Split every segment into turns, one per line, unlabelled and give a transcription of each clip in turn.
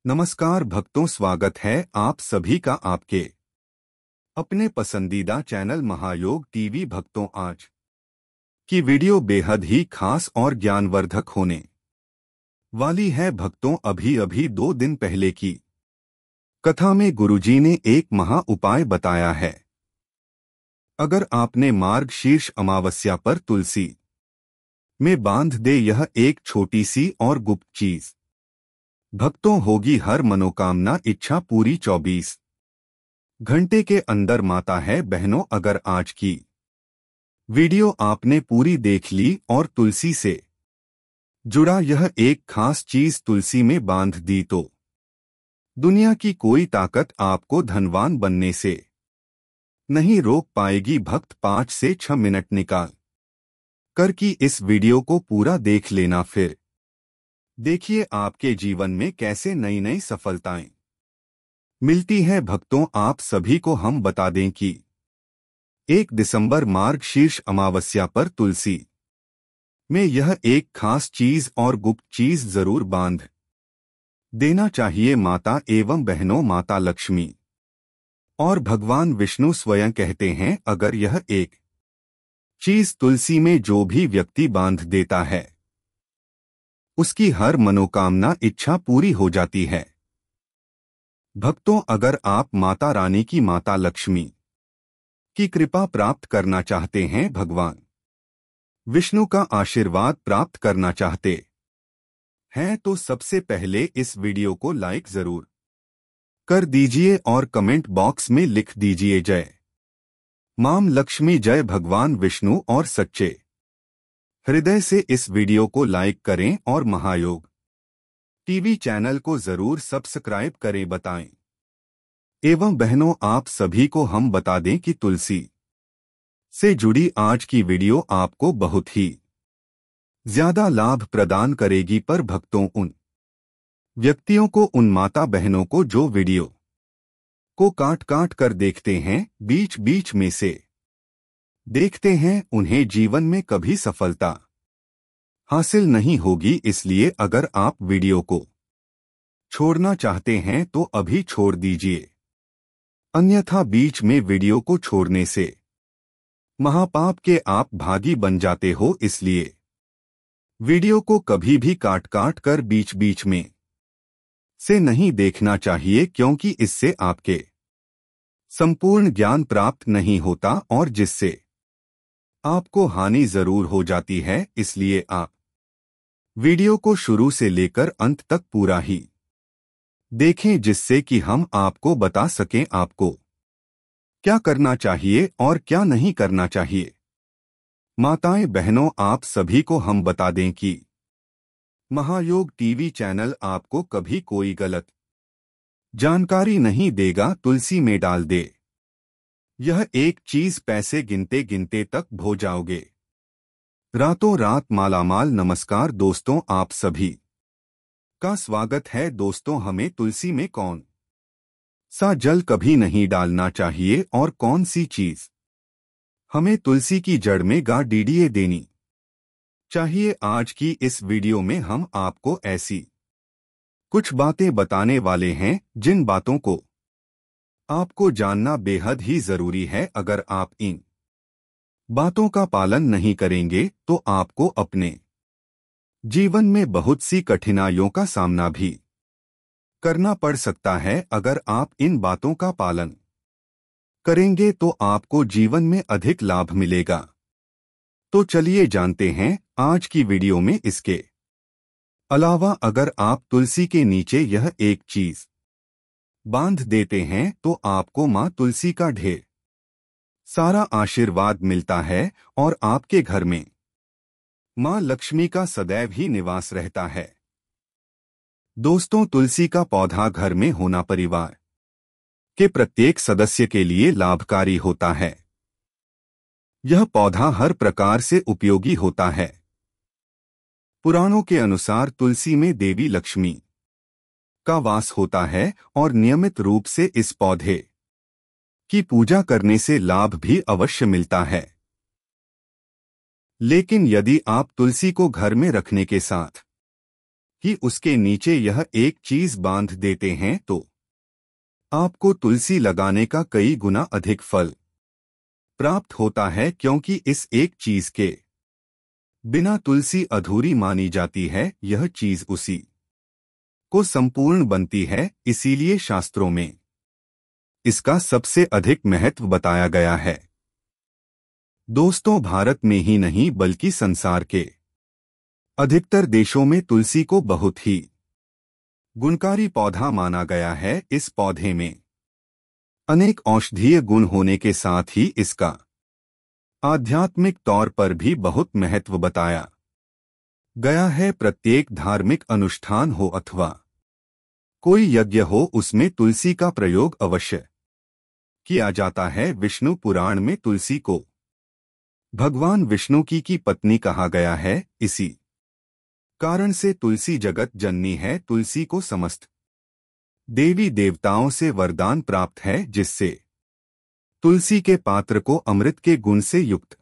नमस्कार भक्तों, स्वागत है आप सभी का आपके अपने पसंदीदा चैनल महायोग टीवी। भक्तों, आज की वीडियो बेहद ही खास और ज्ञानवर्धक होने वाली है। भक्तों, अभी अभी 2 दिन पहले की कथा में गुरुजी ने एक महा उपाय बताया है। अगर आपने मार्गशीर्ष अमावस्या पर तुलसी में बांध दे यह एक छोटी सी और गुप्त चीज, भक्तों होगी हर मनोकामना इच्छा पूरी 24 घंटे के अंदर। माता है बहनों, अगर आज की वीडियो आपने पूरी देख ली और तुलसी से जुड़ा यह एक खास चीज तुलसी में बांध दी तो दुनिया की कोई ताकत आपको धनवान बनने से नहीं रोक पाएगी। भक्त 5 से 6 मिनट निकाल कर की इस वीडियो को पूरा देख लेना, फिर देखिए आपके जीवन में कैसे नई नई सफलताएं मिलती है। भक्तों, आप सभी को हम बता दें कि 1 दिसंबर मार्गशीर्ष अमावस्या पर तुलसी में यह एक खास चीज और गुप्त चीज जरूर बांध देना चाहिए। माता एवं बहनों, माता लक्ष्मी और भगवान विष्णु स्वयं कहते हैं, अगर यह एक चीज तुलसी में जो भी व्यक्ति बांध देता है उसकी हर मनोकामना इच्छा पूरी हो जाती है। भक्तों, अगर आप माता रानी की, माता लक्ष्मी की कृपा प्राप्त करना चाहते हैं, भगवान विष्णु का आशीर्वाद प्राप्त करना चाहते हैं, तो सबसे पहले इस वीडियो को लाइक जरूर कर दीजिए और कमेंट बॉक्स में लिख दीजिए जय मां लक्ष्मी, जय भगवान विष्णु, और सच्चे हृदय से इस वीडियो को लाइक करें और महायोग टीवी चैनल को जरूर सब्सक्राइब करें। बताएं एवं बहनों, आप सभी को हम बता दें कि तुलसी से जुड़ी आज की वीडियो आपको बहुत ही ज्यादा लाभ प्रदान करेगी। पर भक्तों, उन व्यक्तियों को, उन माता बहनों को जो वीडियो को काट काट कर देखते हैं, बीच बीच में से देखते हैं, उन्हें जीवन में कभी सफलता हासिल नहीं होगी। इसलिए अगर आप वीडियो को छोड़ना चाहते हैं तो अभी छोड़ दीजिए, अन्यथा बीच में वीडियो को छोड़ने से महापाप के आप भागी बन जाते हो। इसलिए वीडियो को कभी भी काट काट कर बीच बीच में से नहीं देखना चाहिए, क्योंकि इससे आपके संपूर्ण ज्ञान प्राप्त नहीं होता और जिससे आपको हानि जरूर हो जाती है। इसलिए आप वीडियो को शुरू से लेकर अंत तक पूरा ही देखें, जिससे कि हम आपको बता सकें आपको क्या करना चाहिए और क्या नहीं करना चाहिए। माताएं बहनों, आप सभी को हम बता दें कि महायोग टीवी चैनल आपको कभी कोई गलत जानकारी नहीं देगा। तुलसी में डाल दे यह एक चीज, पैसे गिनते गिनते तक भो जाओगे, रातों रात मालामाल। नमस्कार दोस्तों, आप सभी का स्वागत है। दोस्तों, हमें तुलसी में कौन सा जल कभी नहीं डालना चाहिए और कौन सी चीज हमें तुलसी की जड़ में डीडीए देनी चाहिए, आज की इस वीडियो में हम आपको ऐसी कुछ बातें बताने वाले हैं जिन बातों को आपको जानना बेहद ही जरूरी है। अगर आप इन बातों का पालन नहीं करेंगे तो आपको अपने जीवन में बहुत सी कठिनाइयों का सामना भी करना पड़ सकता है। अगर आप इन बातों का पालन करेंगे तो आपको जीवन में अधिक लाभ मिलेगा। तो चलिए जानते हैं आज की वीडियो में। इसके अलावा अगर आप तुलसी के नीचे यह एक चीज बांध देते हैं तो आपको मां तुलसी का ढेर सारा आशीर्वाद मिलता है और आपके घर में मां लक्ष्मी का सदैव ही निवास रहता है। दोस्तों, तुलसी का पौधा घर में होना परिवार के प्रत्येक सदस्य के लिए लाभकारी होता है। यह पौधा हर प्रकार से उपयोगी होता है। पुराणों के अनुसार तुलसी में देवी लक्ष्मी का वास होता है और नियमित रूप से इस पौधे की पूजा करने से लाभ भी अवश्य मिलता है। लेकिन यदि आप तुलसी को घर में रखने के साथ कि उसके नीचे यह एक चीज बांध देते हैं तो आपको तुलसी लगाने का कई गुना अधिक फल प्राप्त होता है, क्योंकि इस एक चीज के बिना तुलसी अधूरी मानी जाती है। यह चीज उसी को संपूर्ण बनती है, इसीलिए शास्त्रों में इसका सबसे अधिक महत्व बताया गया है। दोस्तों, भारत में ही नहीं बल्कि संसार के अधिकतर देशों में तुलसी को बहुत ही गुणकारी पौधा माना गया है। इस पौधे में अनेक औषधीय गुण होने के साथ ही इसका आध्यात्मिक तौर पर भी बहुत महत्व बताया गया है। प्रत्येक धार्मिक अनुष्ठान हो अथवा कोई यज्ञ हो, उसमें तुलसी का प्रयोग अवश्य किया जाता है। विष्णु पुराण में तुलसी को भगवान विष्णु की पत्नी कहा गया है। इसी कारण से तुलसी जगत जननी है। तुलसी को समस्त देवी देवताओं से वरदान प्राप्त है, जिससे तुलसी के पात्र को अमृत के गुण से युक्त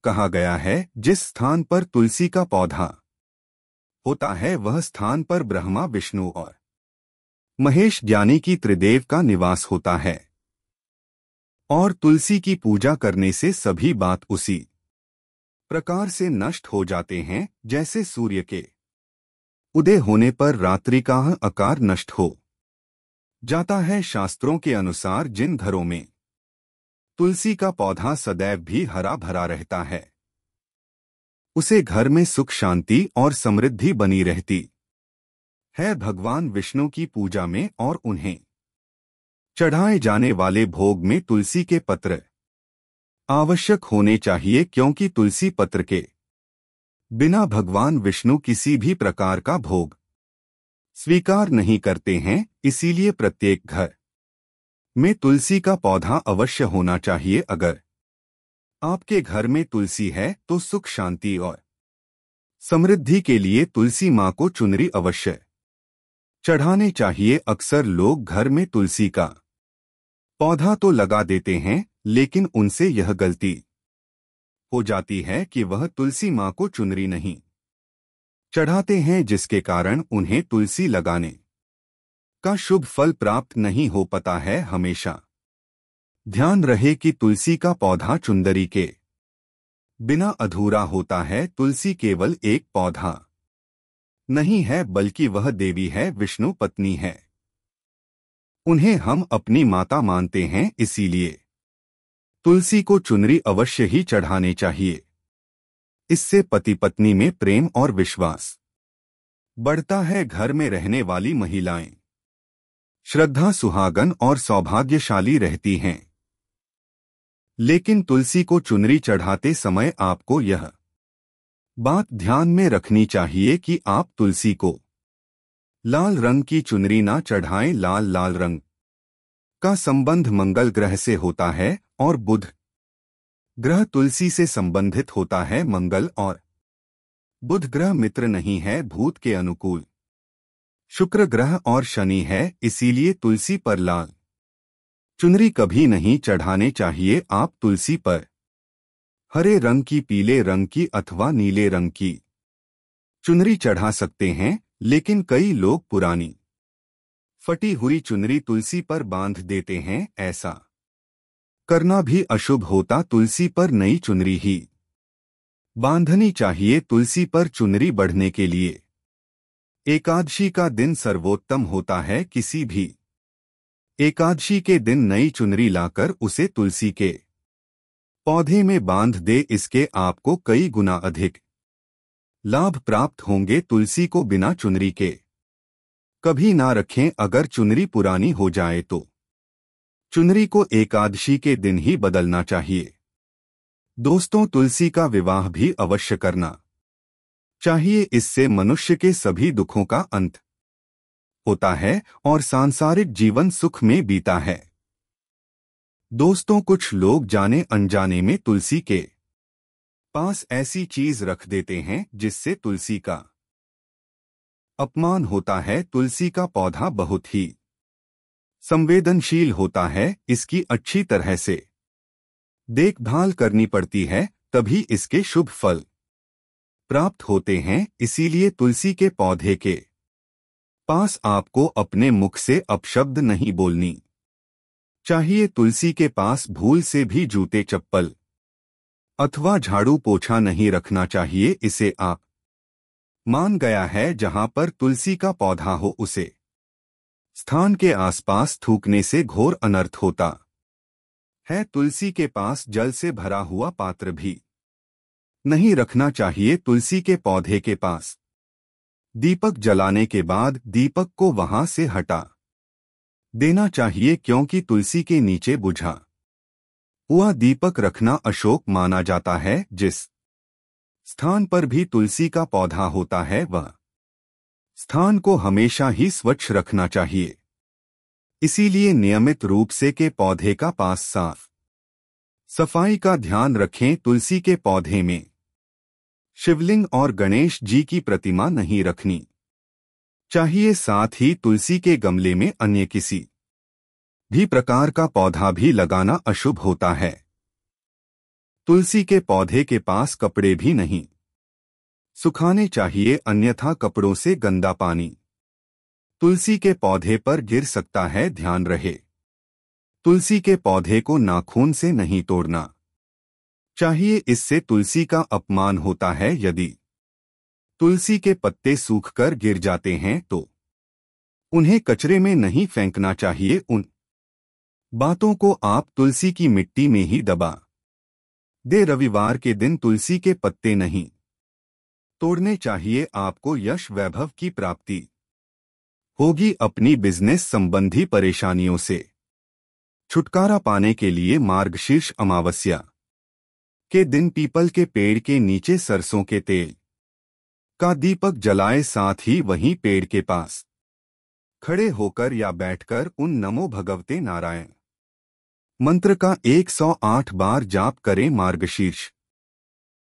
कहा गया है। जिस स्थान पर तुलसी का पौधा होता है, वह स्थान पर ब्रह्मा, विष्णु और महेश ज्ञानी की त्रिदेव का निवास होता है। और तुलसी की पूजा करने से सभी बात उसी प्रकार से नष्ट हो जाते हैं, जैसे सूर्य के उदय होने पर रात्रि का आकार नष्ट हो जाता है। शास्त्रों के अनुसार जिन घरों में तुलसी का पौधा सदैव भी हरा भरा रहता है, उसे घर में सुख, शांति और समृद्धि बनी रहती है। भगवान विष्णु की पूजा में और उन्हें चढ़ाए जाने वाले भोग में तुलसी के पत्र आवश्यक होने चाहिए, क्योंकि तुलसी पत्र के बिना भगवान विष्णु किसी भी प्रकार का भोग स्वीकार नहीं करते हैं। इसीलिए प्रत्येक घर में तुलसी का पौधा अवश्य होना चाहिए। अगर आपके घर में तुलसी है तो सुख, शांति और समृद्धि के लिए तुलसी माँ को चुनरी अवश्य चढ़ाने चाहिए। अक्सर लोग घर में तुलसी का पौधा तो लगा देते हैं, लेकिन उनसे यह गलती हो जाती है कि वह तुलसी माँ को चुनरी नहीं चढ़ाते हैं, जिसके कारण उन्हें तुलसी लगाने का शुभ फल प्राप्त नहीं हो पाता है। हमेशा ध्यान रहे कि तुलसी का पौधा चुंदरी के बिना अधूरा होता है। तुलसी केवल एक पौधा नहीं है, बल्कि वह देवी है, विष्णु पत्नी है। उन्हें हम अपनी माता मानते हैं, इसीलिए तुलसी को चुनरी अवश्य ही चढ़ाने चाहिए। इससे पति पत्नी में प्रेम और विश्वास बढ़ता है। घर में रहने वाली महिलाएं श्रद्धा, सुहागन और सौभाग्यशाली रहती हैं। लेकिन तुलसी को चुनरी चढ़ाते समय आपको यह बात ध्यान में रखनी चाहिए कि आप तुलसी को लाल रंग की चुनरी ना चढ़ाएं। लाल रंग का संबंध मंगल ग्रह से होता है और बुध ग्रह तुलसी से संबंधित होता है। मंगल और बुध ग्रह मित्र नहीं है, भूत के अनुकूल शुक्र ग्रह और शनि है। इसीलिए तुलसी पर लाल चुनरी कभी नहीं चढ़ाने चाहिए। आप तुलसी पर हरे रंग की, पीले रंग की अथवा नीले रंग की चुनरी चढ़ा सकते हैं, लेकिन कई लोग पुरानी फटी हुई चुनरी तुलसी पर बांध देते हैं। ऐसा करना भी अशुभ होता। तुलसी पर नई चुनरी ही बांधनी चाहिए। तुलसी पर चुनरी बढ़ने के लिए एकादशी का दिन सर्वोत्तम होता है। किसी भी एकादशी के दिन नई चुनरी लाकर उसे तुलसी के पौधे में बांध दे। इसके आपको कई गुना अधिक लाभ प्राप्त होंगे। तुलसी को बिना चुनरी के कभी ना रखें। अगर चुनरी पुरानी हो जाए तो चुनरी को एकादशी के दिन ही बदलना चाहिए। दोस्तों, तुलसी का विवाह भी अवश्य करना चाहिए। इससे मनुष्य के सभी दुखों का अंत होता है और सांसारिक जीवन सुख में बीता है। दोस्तों, कुछ लोग जाने अनजाने में तुलसी के पास ऐसी चीज रख देते हैं जिससे तुलसी का अपमान होता है। तुलसी का पौधा बहुत ही संवेदनशील होता है। इसकी अच्छी तरह से देखभाल करनी पड़ती है, तभी इसके शुभ फल प्राप्त होते हैं। इसीलिए तुलसी के पौधे के पास आपको अपने मुख से अपशब्द नहीं बोलनी चाहिए। तुलसी के पास भूल से भी जूते चप्पल अथवा झाड़ू पोछा नहीं रखना चाहिए। इसे आप मान गया है जहां पर तुलसी का पौधा हो उसे स्थान के आसपास थूकने से घोर अनर्थ होता है। तुलसी के पास जल से भरा हुआ पात्र भी नहीं रखना चाहिए। तुलसी के पौधे के पास दीपक जलाने के बाद दीपक को वहां से हटा देना चाहिए, क्योंकि तुलसी के नीचे बुझा हुआ दीपक रखना अशुभ माना जाता है। जिस स्थान पर भी तुलसी का पौधा होता है वह स्थान को हमेशा ही स्वच्छ रखना चाहिए। इसीलिए नियमित रूप से के पौधे का पास साफ सफाई का ध्यान रखें। तुलसी के पौधे में शिवलिंग और गणेश जी की प्रतिमा नहीं रखनी चाहिए। साथ ही तुलसी के गमले में अन्य किसी भी प्रकार का पौधा भी लगाना अशुभ होता है। तुलसी के पौधे के पास कपड़े भी नहीं सुखाने चाहिए, अन्यथा कपड़ों से गंदा पानी तुलसी के पौधे पर गिर सकता है। ध्यान रहे, तुलसी के पौधे को नाखून से नहीं तोड़ना चाहिए, इससे तुलसी का अपमान होता है। यदि तुलसी के पत्ते सूखकर गिर जाते हैं तो उन्हें कचरे में नहीं फेंकना चाहिए। उन बातों को आप तुलसी की मिट्टी में ही दबा दे। रविवार के दिन तुलसी के पत्ते नहीं तोड़ने चाहिए। आपको यश वैभव की प्राप्ति होगी। अपनी बिजनेस संबंधी परेशानियों से छुटकारा पाने के लिए मार्गशीर्ष अमावस्या के दिन पीपल के पेड़ के नीचे सरसों के तेल का दीपक जलाए। साथ ही वहीं पेड़ के पास खड़े होकर या बैठकर उन नमो भगवते नारायण मंत्र का 108 बार जाप करें। मार्गशीर्ष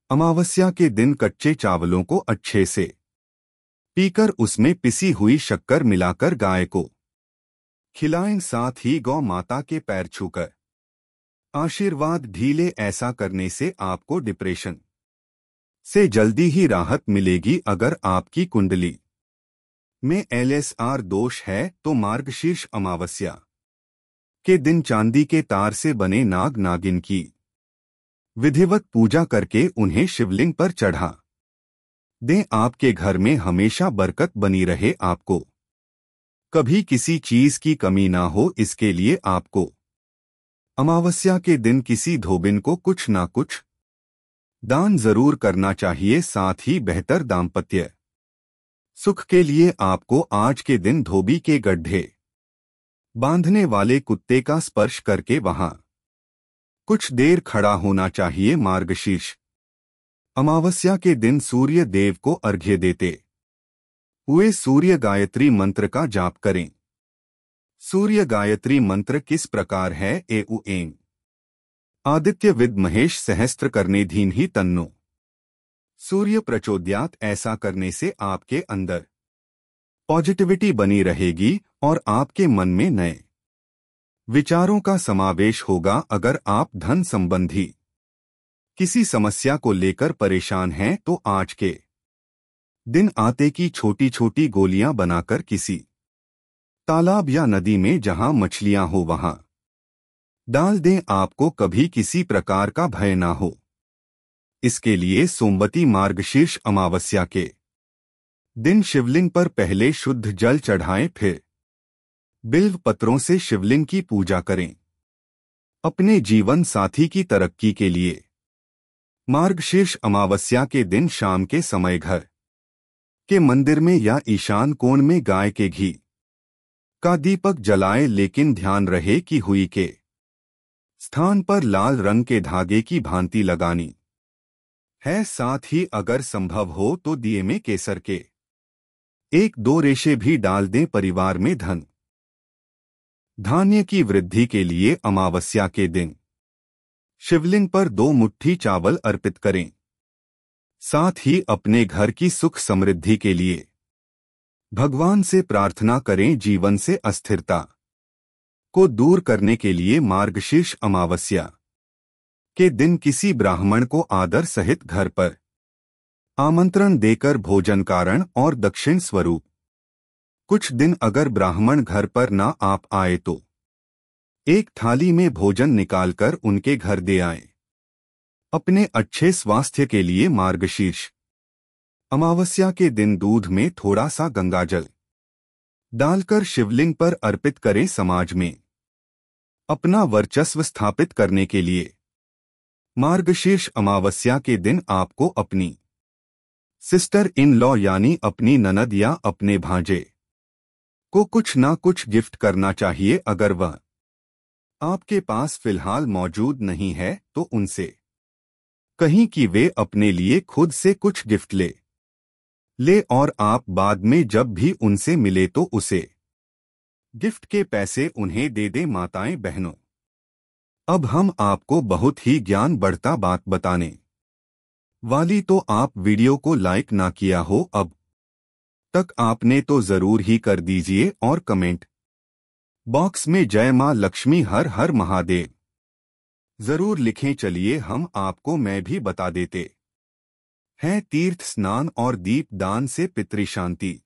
अमावस्या के दिन कच्चे चावलों को अच्छे से पीकर उसमें पिसी हुई शक्कर मिलाकर गाय को खिलाएं। साथ ही गौ माता के पैर छूकर आशीर्वाद ढीले। ऐसा करने से आपको डिप्रेशन से जल्दी ही राहत मिलेगी। अगर आपकी कुंडली में LSR दोष है तो मार्गशीर्ष अमावस्या के दिन चांदी के तार से बने नाग नागिन की विधिवत पूजा करके उन्हें शिवलिंग पर चढ़ा दें। आपके घर में हमेशा बरकत बनी रहे, आपको कभी किसी चीज की कमी ना हो, इसके लिए आपको अमावस्या के दिन किसी धोबिन को कुछ ना कुछ दान जरूर करना चाहिए। साथ ही बेहतर दाम्पत्य सुख के लिए आपको आज के दिन धोबी के गड्ढे बांधने वाले कुत्ते का स्पर्श करके वहां कुछ देर खड़ा होना चाहिए। मार्गशीर्ष अमावस्या के दिन सूर्य देव को अर्घ्य देते हुए सूर्य गायत्री मंत्र का जाप करें। सूर्य गायत्री मंत्र किस प्रकार है? एउ एं आदित्य विद महेश सहस्त्र करने धीन ही तन्नो सूर्य प्रचोदयात। ऐसा करने से आपके अंदर पॉजिटिविटी बनी रहेगी और आपके मन में नए विचारों का समावेश होगा। अगर आप धन संबंधी किसी समस्या को लेकर परेशान हैं तो आज के दिन आटे की छोटी छोटी गोलियां बनाकर किसी तालाब या नदी में जहां मछलियां हो वहां डाल दें। आपको कभी किसी प्रकार का भय ना हो, इसके लिए सोमवती मार्गशीर्ष अमावस्या के दिन शिवलिंग पर पहले शुद्ध जल चढ़ाएं, फिर बिल्व पत्रों से शिवलिंग की पूजा करें। अपने जीवन साथी की तरक्की के लिए मार्गशीर्ष अमावस्या के दिन शाम के समय घर के मंदिर में या ईशान कोण में गाय के घी का दीपक जलाएं, लेकिन ध्यान रहे कि हुई के स्थान पर लाल रंग के धागे की भांति लगानी है। साथ ही अगर संभव हो तो दिए में केसर के 1-2 रेशे भी डाल दें। परिवार में धन धान्य की वृद्धि के लिए अमावस्या के दिन शिवलिंग पर 2 मुट्ठी चावल अर्पित करें। साथ ही अपने घर की सुख समृद्धि के लिए भगवान से प्रार्थना करें। जीवन से अस्थिरता को दूर करने के लिए मार्गशीर्ष अमावस्या के दिन किसी ब्राह्मण को आदर सहित घर पर आमंत्रण देकर भोजन कारण और दक्षिण स्वरूप। कुछ दिन अगर ब्राह्मण घर पर ना आप आए तो एक थाली में भोजन निकालकर उनके घर दे आए। अपने अच्छे स्वास्थ्य के लिए मार्गशीर्ष अमावस्या के दिन दूध में थोड़ा सा गंगाजल डालकर शिवलिंग पर अर्पित करें। समाज में अपना वर्चस्व स्थापित करने के लिए मार्गशीर्ष अमावस्या के दिन आपको अपनी सिस्टर इन लॉ यानी अपनी ननद या अपने भांजे को कुछ ना कुछ गिफ्ट करना चाहिए। अगर वह आपके पास फिलहाल मौजूद नहीं है तो उनसे कहीं कि वे अपने लिए खुद से कुछ गिफ्ट ले और आप बाद में जब भी उनसे मिले तो उसे गिफ्ट के पैसे उन्हें दे दें। माताएं बहनों, अब हम आपको बहुत ही ज्ञान बढ़ता बात बताने वाली, तो आप वीडियो को लाइक ना किया हो अब तक आपने तो जरूर ही कर दीजिए और कमेंट बॉक्स में जय मां लक्ष्मी हर हर महादेव जरूर लिखें। चलिए हम आपको मैं भी बता देते हैं। तीर्थ स्नान और दीप दान से पितृ शांति।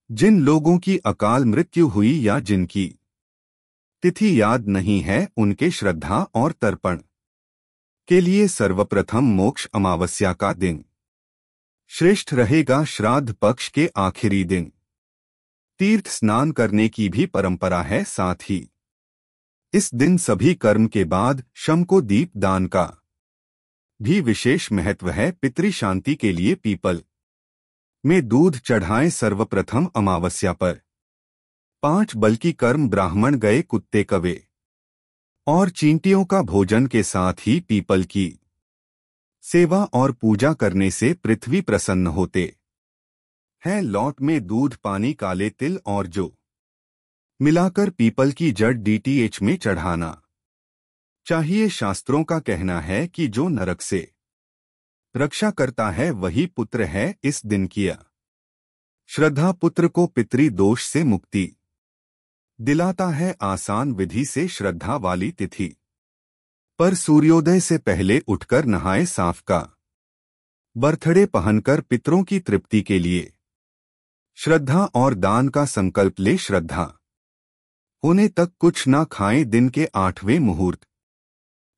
जिन लोगों की अकाल मृत्यु हुई या जिनकी तिथि याद नहीं है उनके श्रद्धा और तर्पण के लिए सर्वप्रथम मोक्ष अमावस्या का दिन श्रेष्ठ रहेगा। श्राद्ध पक्ष के आखिरी दिन तीर्थ स्नान करने की भी परंपरा है। साथ ही इस दिन सभी कर्म के बाद शम को दीप दान का भी विशेष महत्व है। पितृ शांति के लिए पीपल में दूध चढ़ाएं। सर्वप्रथम अमावस्या पर 5 बल्कि कर्म ब्राह्मण गए कुत्ते कवे और चींटियों का भोजन के साथ ही पीपल की सेवा और पूजा करने से पृथ्वी प्रसन्न होते हैं। लौट में दूध पानी काले तिल और जौ मिलाकर पीपल की जड़ डीटीएच में चढ़ाना चाहिए। शास्त्रों का कहना है कि जो नरक से रक्षा करता है वही पुत्र है। इस दिन किया श्रद्धा पुत्र को पितृ दोष से मुक्ति दिलाता है। आसान विधि से श्रद्धा वाली तिथि पर सूर्योदय से पहले उठकर नहाए। साफ का बर्थडे पहनकर पितरों की तृप्ति के लिए श्रद्धा और दान का संकल्प ले। श्रद्धा होने तक कुछ ना खाएं। दिन के 8वें मुहूर्त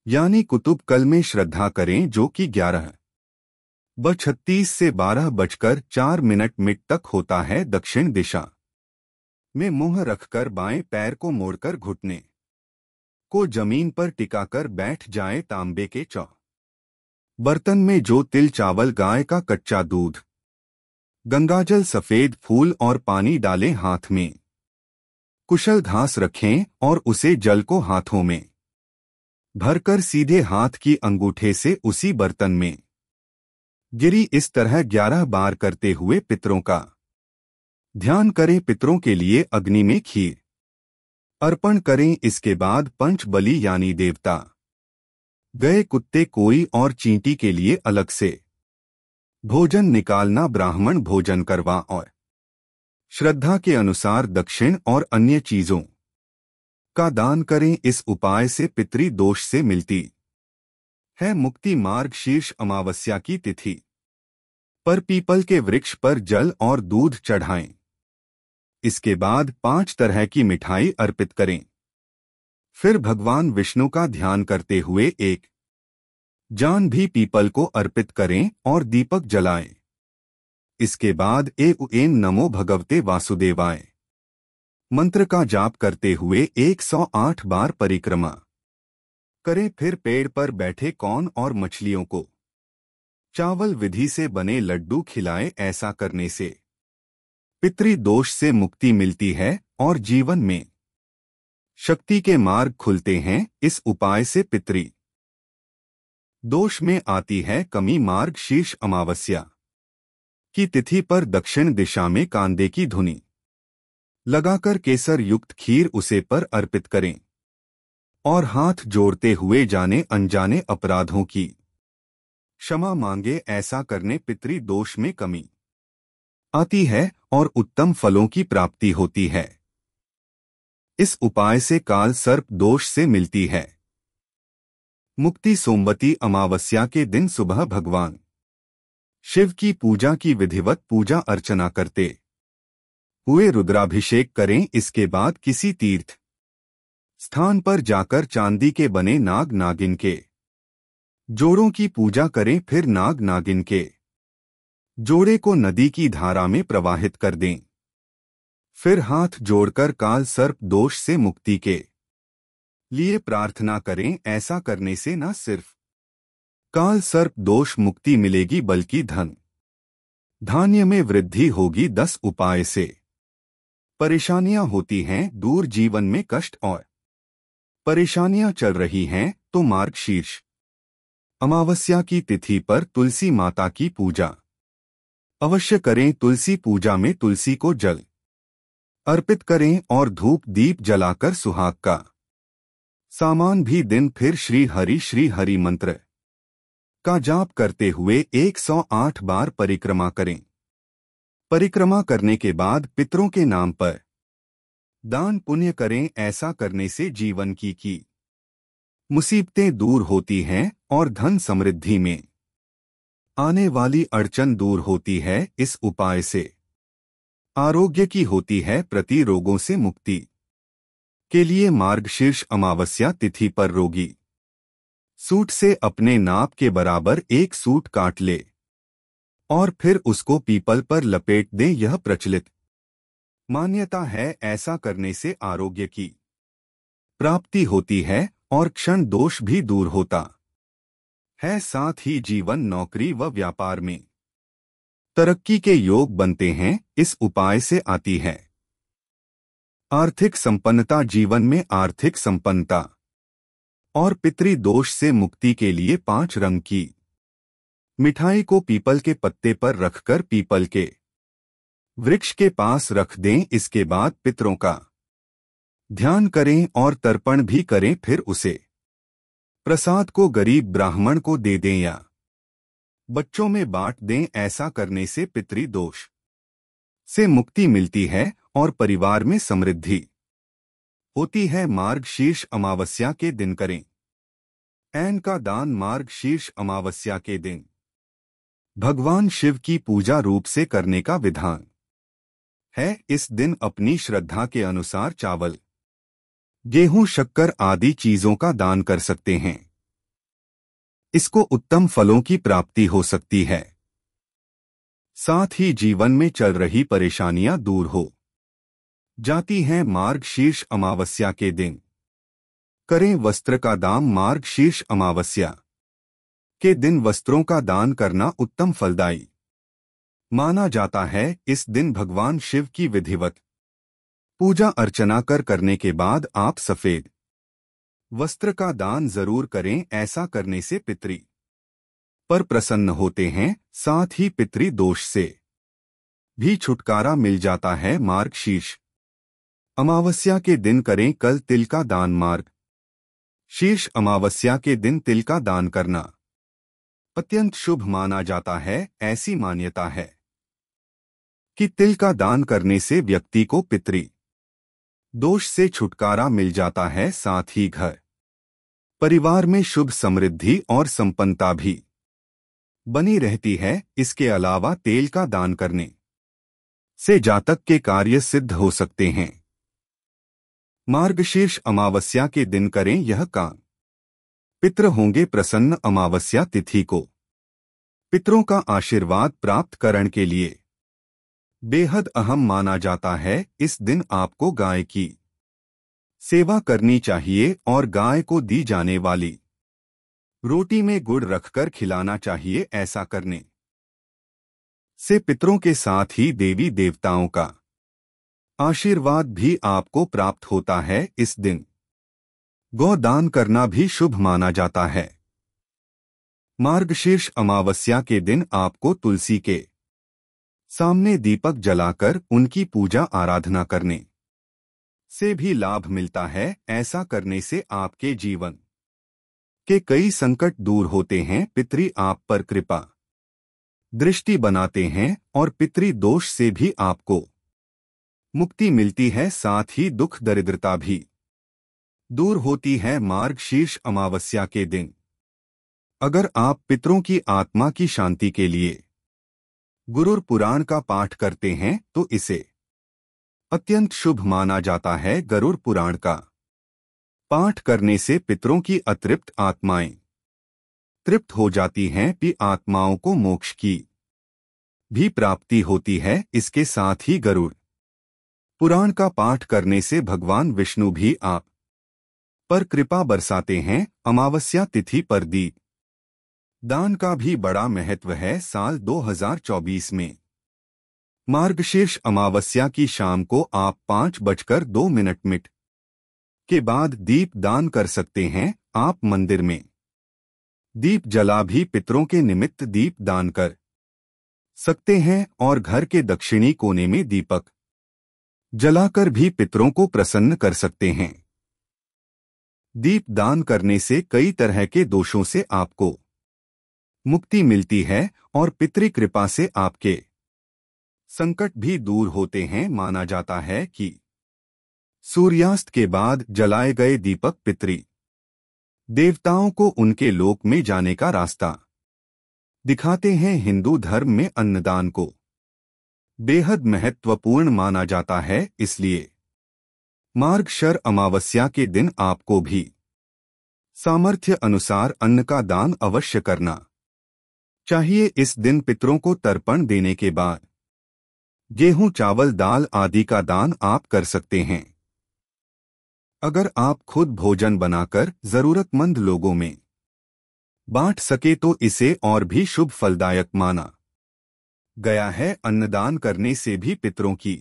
यानी कुतुब कल में श्रद्धा करें जो कि 11:36 से 12:04 तक होता है। दक्षिण दिशा में मुंह रखकर बाएं पैर को मोड़कर घुटने को जमीन पर टिकाकर बैठ जाएं। तांबे के बर्तन में जो तिल चावल गाय का कच्चा दूध गंगाजल सफेद फूल और पानी डालें। हाथ में कुशल घास रखें और उसे जल को हाथों में भरकर सीधे हाथ की अंगूठे से उसी बर्तन में गिरी इस तरह 11 बार करते हुए पितरों का ध्यान करें। पितरों के लिए अग्नि में खीर अर्पण करें। इसके बाद पंच बलि यानी देवता गए कुत्ते कोई और चींटी के लिए अलग से भोजन निकालना। ब्राह्मण भोजन करवा और श्रद्धा के अनुसार दक्षिण और अन्य चीजों का दान करें। इस उपाय से पितृ दोष से मिलती है मुक्ति। मार्गशीर्ष अमावस्या की तिथि पर पीपल के वृक्ष पर जल और दूध चढ़ाएं। इसके बाद 5 तरह की मिठाई अर्पित करें। फिर भगवान विष्णु का ध्यान करते हुए एक जान भी पीपल को अर्पित करें और दीपक जलाएं। इसके बाद एं नमो भगवते वासुदेवाय मंत्र का जाप करते हुए 108 बार परिक्रमा करें। फिर पेड़ पर बैठे कौन और मछलियों को चावल विधि से बने लड्डू खिलाएं। ऐसा करने से पितृ दोष से मुक्ति मिलती है और जीवन में शक्ति के मार्ग खुलते हैं। इस उपाय से पितृ दोष में आती है कमी। मार्गशीर्ष अमावस्या की तिथि पर दक्षिण दिशा में कांदे की धुनी लगाकर केसर युक्त खीर उसे पर अर्पित करें और हाथ जोड़ते हुए जाने अनजाने अपराधों की क्षमा मांगे। ऐसा करने पितृ दोष में कमी आती है और उत्तम फलों की प्राप्ति होती है। इस उपाय से काल सर्प दोष से मिलती है मुक्ति। सोमवती अमावस्या के दिन सुबह भगवान शिव की पूजा की विधिवत पूजा अर्चना करते हुए रुद्राभिषेक करें। इसके बाद किसी तीर्थ स्थान पर जाकर चांदी के बने नाग नागिन के जोड़ों की पूजा करें। फिर नाग नागिन के जोड़े को नदी की धारा में प्रवाहित कर दें। फिर हाथ जोड़कर काल सर्प दोष से मुक्ति के लिए प्रार्थना करें। ऐसा करने से न सिर्फ काल सर्प दोष मुक्ति मिलेगी बल्कि धन धान्य में वृद्धि होगी। 10 उपाय से परेशानियां होती हैं दूर। जीवन में कष्ट और परेशानियां चल रही हैं तो मार्गशीर्ष अमावस्या की तिथि पर तुलसी माता की पूजा अवश्य करें। तुलसी पूजा में तुलसी को जल अर्पित करें और धूप दीप जलाकर सुहाग का सामान भी दिन। फिर श्री हरि मंत्र का जाप करते हुए 108 बार परिक्रमा करें। परिक्रमा करने के बाद पितरों के नाम पर दान पुण्य करें। ऐसा करने से जीवन की मुसीबतें दूर होती हैं और धन समृद्धि में आने वाली अड़चन दूर होती है। इस उपाय से आरोग्य की होती है रोगों से मुक्ति के लिए मार्गशीर्ष अमावस्या तिथि पर रोगी सूट से अपने नाप के बराबर एक सूट काट ले और फिर उसको पीपल पर लपेट दें। यह प्रचलित मान्यता है। ऐसा करने से आरोग्य की प्राप्ति होती है और क्षण दोष भी दूर होता है। साथ ही जीवन नौकरी व व्यापार में तरक्की के योग बनते हैं। इस उपाय से आती है आर्थिक संपन्नता। जीवन में आर्थिक संपन्नता और पितृ दोष से मुक्ति के लिए 5 रंग की मिठाई को पीपल के पत्ते पर रखकर पीपल के वृक्ष के पास रख दें। इसके बाद पितरों का ध्यान करें और तर्पण भी करें। फिर उसे प्रसाद को गरीब ब्राह्मण को दे दें या बच्चों में बांट दें। ऐसा करने से पितृ दोष से मुक्ति मिलती है और परिवार में समृद्धि होती है। मार्गशीर्ष अमावस्या के दिन करें ऐन का दान। मार्गशीर्ष अमावस्या के दिन भगवान शिव की पूजा रूप से करने का विधान है। इस दिन अपनी श्रद्धा के अनुसार चावल गेहूं शक्कर आदि चीजों का दान कर सकते हैं। इसको उत्तम फलों की प्राप्ति हो सकती है। साथ ही जीवन में चल रही परेशानियां दूर हो जाती हैं। मार्गशीर्ष अमावस्या के दिन करें वस्त्र का दान। मार्गशीर्ष अमावस्या के दिन वस्त्रों का दान करना उत्तम फलदायी माना जाता है। इस दिन भगवान शिव की विधिवत पूजा अर्चना करने के बाद आप सफेद वस्त्र का दान जरूर करें। ऐसा करने से पितृ पर प्रसन्न होते हैं। साथ ही पितृ दोष से भी छुटकारा मिल जाता है। मार्गशीर्ष अमावस्या के दिन करें कल तिल का दान। मार्गशीर्ष अमावस्या के दिन तिल का दान करना अत्यंत शुभ माना जाता है। ऐसी मान्यता है कि तिल का दान करने से व्यक्ति को पितृ दोष से छुटकारा मिल जाता है। साथ ही घर परिवार में शुभ समृद्धि और संपन्नता भी बनी रहती है। इसके अलावा तेल का दान करने से जातक के कार्य सिद्ध हो सकते हैं। मार्गशीर्ष अमावस्या के दिन करें यह काम। पितृ होंगे प्रसन्न। अमावस्या तिथि को पितरों का आशीर्वाद प्राप्त करने के लिए बेहद अहम माना जाता है। इस दिन आपको गाय की सेवा करनी चाहिए और गाय को दी जाने वाली रोटी में गुड़ रखकर खिलाना चाहिए। ऐसा करने से पितरों के साथ ही देवी देवताओं का आशीर्वाद भी आपको प्राप्त होता है। इस दिन गौदान करना भी शुभ माना जाता है। मार्गशीर्ष अमावस्या के दिन आपको तुलसी के सामने दीपक जलाकर उनकी पूजा आराधना करने से भी लाभ मिलता है। ऐसा करने से आपके जीवन के कई संकट दूर होते हैं। पितृ आप पर कृपा दृष्टि बनाते हैं और पितृ दोष से भी आपको मुक्ति मिलती है। साथ ही दुख दरिद्रता भी दूर होती है। मार्गशीर्ष अमावस्या के दिन अगर आप पितरों की आत्मा की शांति के लिए गुरुर पुराण का पाठ करते हैं तो इसे अत्यंत शुभ माना जाता है। गरुड़ पुराण का पाठ करने से पितरों की अतृप्त आत्माएं तृप्त हो जाती हैं। आत्माओं को मोक्ष की भी प्राप्ति होती है। इसके साथ ही गरुड़ पुराण का पाठ करने से भगवान विष्णु भी आप पर कृपा बरसाते हैं। अमावस्या तिथि पर दीप दान का भी बड़ा महत्व है। साल 2024 में मार्गशीर्ष अमावस्या की शाम को आप 5:02 के बाद दीप दान कर सकते हैं। आप मंदिर में दीप जला भी पितरों के निमित्त दीप दान कर सकते हैं और घर के दक्षिणी कोने में दीपक जलाकर भी पितरों को प्रसन्न कर सकते हैं। दीप दान करने से कई तरह के दोषों से आपको मुक्ति मिलती है और पितृ कृपा से आपके संकट भी दूर होते हैं। माना जाता है कि सूर्यास्त के बाद जलाए गए दीपक पितृ देवताओं को उनके लोक में जाने का रास्ता दिखाते हैं। हिंदू धर्म में अन्नदान को बेहद महत्वपूर्ण माना जाता है, इसलिए मार्गशीर्ष अमावस्या के दिन आपको भी सामर्थ्य अनुसार अन्न का दान अवश्य करना चाहिए। इस दिन पितरों को तर्पण देने के बाद गेहूं, चावल, दाल आदि का दान आप कर सकते हैं। अगर आप खुद भोजन बनाकर जरूरतमंद लोगों में बांट सके तो इसे और भी शुभ फलदायक माना गया है। अन्नदान करने से भी पितरों की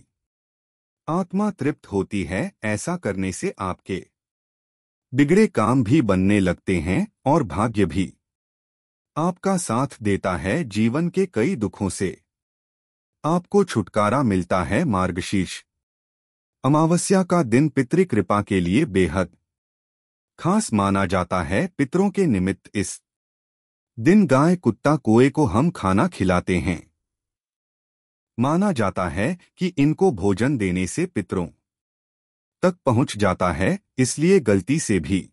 आत्मा तृप्त होती है। ऐसा करने से आपके बिगड़े काम भी बनने लगते हैं और भाग्य भी आपका साथ देता है। जीवन के कई दुखों से आपको छुटकारा मिलता है। मार्गशीर्ष अमावस्या का दिन पितृ कृपा के लिए बेहद खास माना जाता है। पितरों के निमित्त इस दिन गाय, कुत्ता, कोए को हम खाना खिलाते हैं। माना जाता है कि इनको भोजन देने से पितरों तक पहुंच जाता है, इसलिए गलती से भी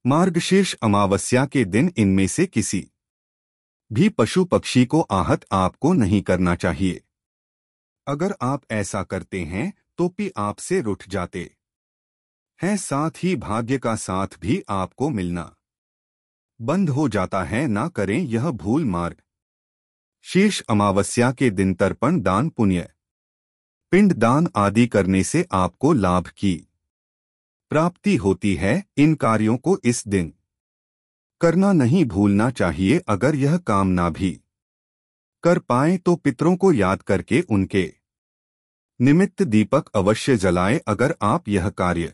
मार्गशीर्ष अमावस्या के दिन इनमें से किसी भी पशु पक्षी को आहत आपको नहीं करना चाहिए। अगर आप ऐसा करते हैं तो आपसे रूठ जाते हैं, साथ ही भाग्य का साथ भी आपको मिलना बंद हो जाता है। ना करें यह भूल। मार्ग शीर्ष अमावस्या के दिन तर्पण दान, पुण्य पिंड दान आदि करने से आपको लाभ की प्राप्ति होती है। इन कार्यों को इस दिन करना नहीं भूलना चाहिए। अगर यह काम ना भी कर पाएं तो पितरों को याद करके उनके निमित्त दीपक अवश्य जलाएं। अगर आप यह कार्य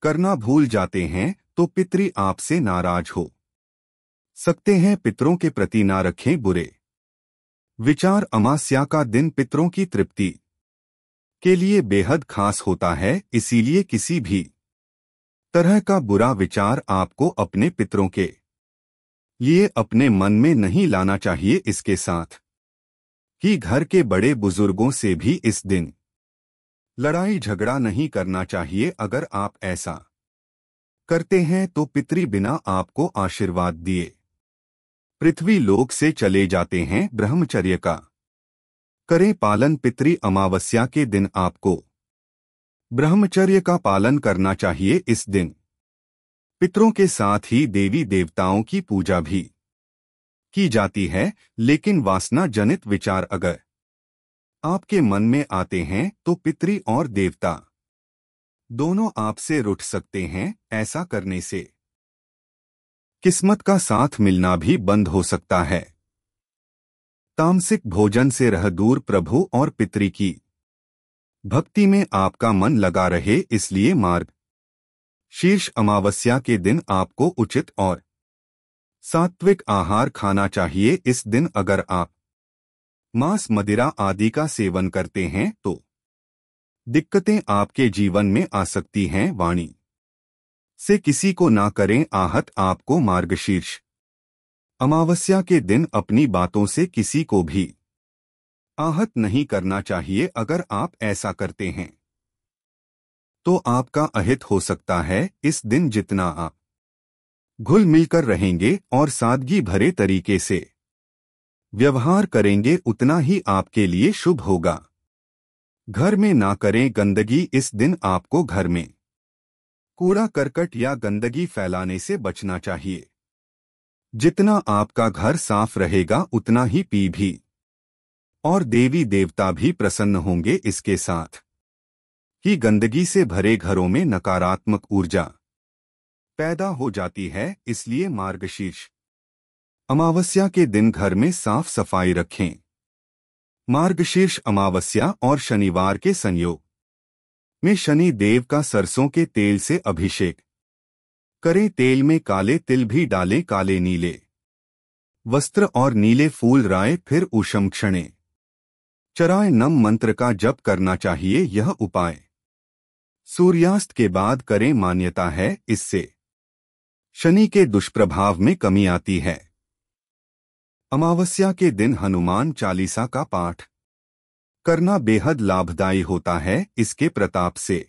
करना भूल जाते हैं तो पितृ आपसे नाराज हो सकते हैं। पितरों के प्रति ना रखें बुरे विचार। अमावस्या का दिन पितरों की तृप्ति के लिए बेहद खास होता है, इसीलिए किसी भी तरह का बुरा विचार आपको अपने पितरों के लिए अपने मन में नहीं लाना चाहिए। इसके साथ ही घर के बड़े बुजुर्गों से भी इस दिन लड़ाई झगड़ा नहीं करना चाहिए। अगर आप ऐसा करते हैं तो पितृ बिना आपको आशीर्वाद दिए पृथ्वी लोक से चले जाते हैं। ब्रह्मचर्य का करें पालन। पितृ अमावस्या के दिन आपको ब्रह्मचर्य का पालन करना चाहिए। इस दिन पितरों के साथ ही देवी देवताओं की पूजा भी की जाती है, लेकिन वासना जनित विचार अगर आपके मन में आते हैं तो पितृ और देवता दोनों आपसे रूठ सकते हैं। ऐसा करने से किस्मत का साथ मिलना भी बंद हो सकता है। तामसिक भोजन से रह दूर। प्रभु और पितृ की भक्ति में आपका मन लगा रहे, इसलिए मार्ग शीर्ष अमावस्या के दिन आपको उचित और सात्विक आहार खाना चाहिए। इस दिन अगर आप मांस, मदिरा आदि का सेवन करते हैं तो दिक्कतें आपके जीवन में आ सकती हैं। वाणी से किसी को ना करें आहत। आपको मार्गशीर्ष अमावस्या के दिन अपनी बातों से किसी को भी आहत नहीं करना चाहिए। अगर आप ऐसा करते हैं तो आपका अहित हो सकता है। इस दिन जितना आप घुल मिलकर रहेंगे और सादगी भरे तरीके से व्यवहार करेंगे उतना ही आपके लिए शुभ होगा। घर में ना करें गंदगी। इस दिन आपको घर में कूड़ा करकट या गंदगी फैलाने से बचना चाहिए। जितना आपका घर साफ रहेगा उतना ही पी भी और देवी देवता भी प्रसन्न होंगे। इसके साथ ही गंदगी से भरे घरों में नकारात्मक ऊर्जा पैदा हो जाती है। इसलिए मार्गशीर्ष अमावस्या के दिन घर में साफ सफाई रखें। मार्गशीर्ष अमावस्या और शनिवार के संयोग में शनि देव का सरसों के तेल से अभिषेक करें। तेल में काले तिल भी डालें। काले नीले वस्त्र और नीले फूल राय फिर उषम क्षणे चराय नम मंत्र का जप करना चाहिए। यह उपाय सूर्यास्त के बाद करें। मान्यता है इससे शनि के दुष्प्रभाव में कमी आती है। अमावस्या के दिन हनुमान चालीसा का पाठ करना बेहद लाभदायी होता है। इसके प्रताप से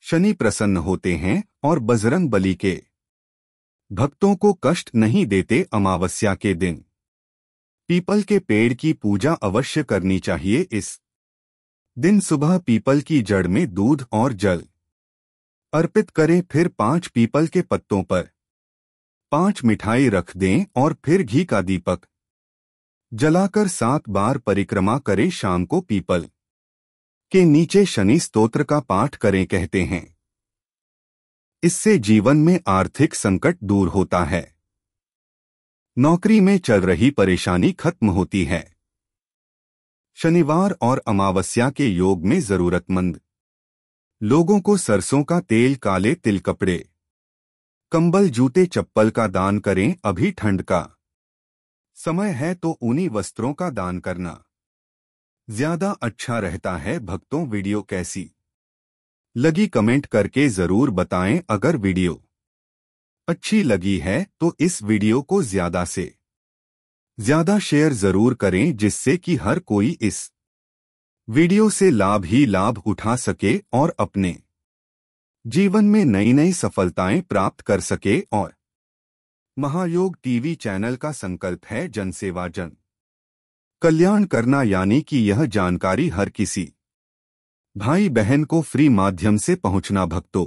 शनि प्रसन्न होते हैं और बजरंग बली के भक्तों को कष्ट नहीं देते। अमावस्या के दिन पीपल के पेड़ की पूजा अवश्य करनी चाहिए। इस दिन सुबह पीपल की जड़ में दूध और जल अर्पित करें। फिर 5 पीपल के पत्तों पर 5 मिठाई रख दें और फिर घी का दीपक जलाकर 7 बार परिक्रमा करें। शाम को पीपल के नीचे शनि स्तोत्र का पाठ करें। कहते हैं इससे जीवन में आर्थिक संकट दूर होता है। नौकरी में चल रही परेशानी खत्म होती है। शनिवार और अमावस्या के योग में जरूरतमंद लोगों को सरसों का तेल, काले तिल, कपड़े, कंबल, जूते, चप्पल का दान करें। अभी ठंड का समय है तो ऊनी वस्त्रों का दान करना ज्यादा अच्छा रहता है। भक्तों, वीडियो कैसी लगी कमेंट करके जरूर बताएं। अगर वीडियो अच्छी लगी है तो इस वीडियो को ज्यादा से ज्यादा शेयर जरूर करें जिससे कि हर कोई इस वीडियो से लाभ ही लाभ उठा सके और अपने जीवन में नई नई सफलताएं प्राप्त कर सके। और महायोग टीवी चैनल का संकल्प है जनसेवा जन कल्याण करना, यानी कि यह जानकारी हर किसी भाई बहन को फ्री माध्यम से पहुंचना। भक्तों,